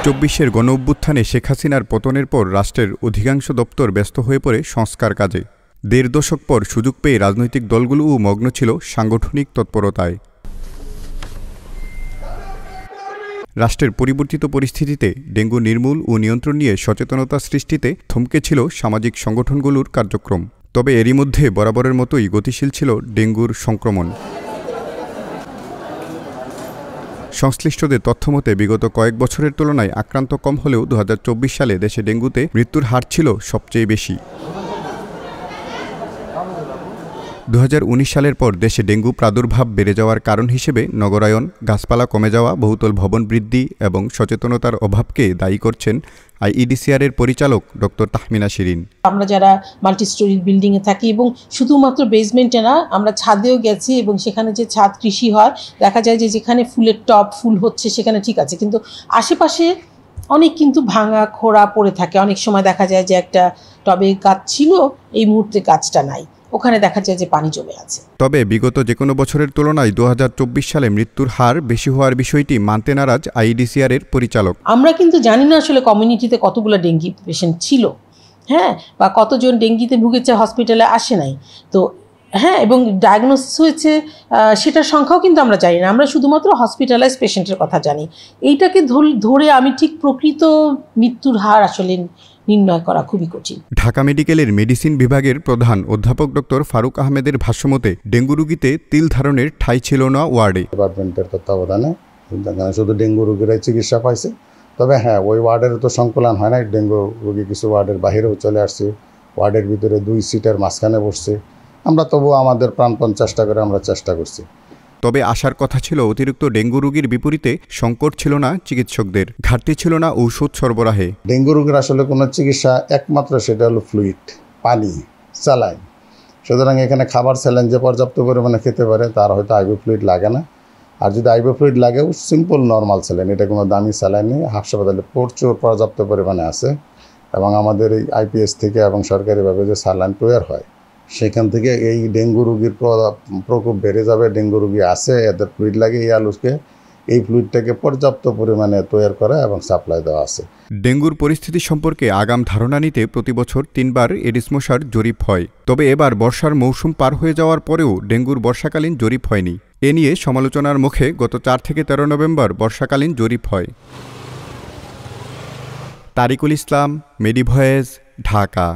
২০২৪-এর গণঅভ্যুত্থানে শেখ হাসিনার পতনের পর রাষ্ট্রের অধিকাংশ দপ্তর ব্যস্ত হয়ে পড়ে সংস্কার কাজে। দেড় দশক পর সুযোগ পেয়ে রাজনৈতিক দলগুলোও মগ্ন ছিল সাংগঠনিক তৎপরতায়। রাষ্ট্রের পরিবর্তিত পরিস্থিতিতে ডেঙ্গু নির্মূল ও নিয়ন্ত্রণ নিয়ে সচেতনতা সৃষ্টিতে থমকে ছিল সামাজিক সংগঠনগুলোর কার্যক্রম। তবে এরই মধ্যে বরাবরের মতোই গতিশীল ছিল ডেঙ্গুর সংক্রমণ। সংশ্লিষ্টদের তথ্যমতে বিগত কয়েক বছরের তুলনায় আক্রান্ত কম হলেও ২০২৪ সালে দেশে ডেঙ্গুতে মৃত্যুর হার ছিল সবচেয়ে বেশি। ২০১৯ সালের পর দেশে ডেঙ্গু প্রাদুর্ভাব বেড়ে যাওয়ার কারণ হিসেবে নগরায়ন, গাছপালা কমে যাওয়া, বহুতল ভবন বৃদ্ধি এবং সচেতনতার অভাবকে দায়ী করছেন আইইডিসিআর-এর পরিচালক ডক্টর তাহমিনা শিরিন। আমরা যারা মাল্টি স্টোরি বিল্ডিংয়ে থাকি এবং শুধুমাত্র বেসমেন্টে না, আমরা ছাদেও গেছি এবং সেখানে যে ছাদ কৃষি হয় দেখা যায় যে যেখানে ফুলের টব ফুল হচ্ছে সেখানে ঠিক আছে, কিন্তু আশেপাশে অনেক কিন্তু ভাঙা খোঁড়া পড়ে থাকে। অনেক সময় দেখা যায় যে একটা টবে গাছ ছিল, এই মুহূর্তে গাছটা নাই, ওখানে দেখা যায় যে পানি জমে আছে। তবে বিগত যে কোনো বছরের তুলনায় ২০২৪ সালে মৃত্যুর হার বেশি হওয়ার বিষয়টি মানতে নারাজ আইইডিসিআর-এর পরিচালক। আমরা কিন্তু জানি না আসলে কমিউনিটিতে কতগুলো ডেঙ্গি পেশেন্ট ছিল, বা কতজন ডেঙ্গিতে ভুগেছে, হসপিটালে আসে নাই, তো এবং ডায়াগনোসিস হয়েছে সেটার সংখ্যাও কিন্তু আমরা জানি না। আমরা শুধুমাত্র হসপিটালাইজ পেশেন্টের কথা জানি। এইটাকে ধরে আমি ঠিক প্রকৃত মৃত্যুর হার আসলে নির্ণয় করা খুবই কঠিন। ঢাকা মেডিকেলের মেডিসিন বিভাগের প্রধান অধ্যাপক ডক্টর ফারুক আহমেদের ভাষ্যমতে ডেঙ্গু রোগীতে তিল ধারণের ঠাঁই ছিল না ওয়ার্ডে। ডিপার্টমেন্টের তত্ত্বাবধানে শুধু ডেঙ্গু রোগীরাই চিকিৎসা পাইছে। তবে ওই ওয়ার্ডের তো সংকুলন হয় না, ডেঙ্গু রোগী কিছু ওয়ার্ডের বাহিরেও চলে আসছে, ওয়ার্ডের ভিতরে 2 সিটের মাঝখানে বসছে। আমরা তবুও আমাদের প্রাণপণ চেষ্টা করে আমরা চেষ্টা করছি। তবে আসার কথা ছিল অতিরিক্ত ডেঙ্গু রোগীর বিপরীতে সংকট ছিল না চিকিৎসকদের, ঘাটতি ছিল না ঔষধ সরবরাহে। ডেঙ্গু রোগীর আসলে কোনো চিকিৎসা একমাত্র সেটা হলো ফ্লুইড, পানি, স্যালাইন। সুতরাং এখানে খাবার স্যালাইন যে পর্যাপ্ত পরিমাণে খেতে পারে তার হয়তো আইভি ফ্লুইড লাগে না, আর যদি আইভি ফ্লুইড লাগেও সিম্পল নর্মাল স্যালাইন, এটা কোনো দামি স্যালাইন নেই। হাসপাতালে প্রচুর পর্যাপ্ত পরিমাণে আছে এবং আমাদের এই আইপিএস থেকে এবং সরকারিভাবে যে স্যালাইন তৈরি হয় সেখান থেকে এই ডেঙ্গু রোগীর প্রকোপ বেড়ে যাবে। ডেঙ্গু রোগী আছে, এদের ফ্লুইড লাগে, এই আলুকে এই ফ্লুইডটাকে পর্যাপ্ত পরিমাণে তৈরি করা এবং সাপ্লাই দেওয়া আছে। ডেঙ্গুর পরিস্থিতি সম্পর্কে আগাম ধারণা নিতে প্রতিবছর 3 বার এডিস মশার জরিপ হয়। তবে এবার বর্ষার মৌসুম পার হয়ে যাওয়ার পরেও ডেঙ্গুর বর্ষাকালীন জরিপ হয়নি। এ নিয়ে সমালোচনার মুখে গত 4 থেকে 13 নভেম্বর বর্ষাকালীন জরিপ হয়। তারিকুল ইসলাম, মেডি ভয়েস, ঢাকা।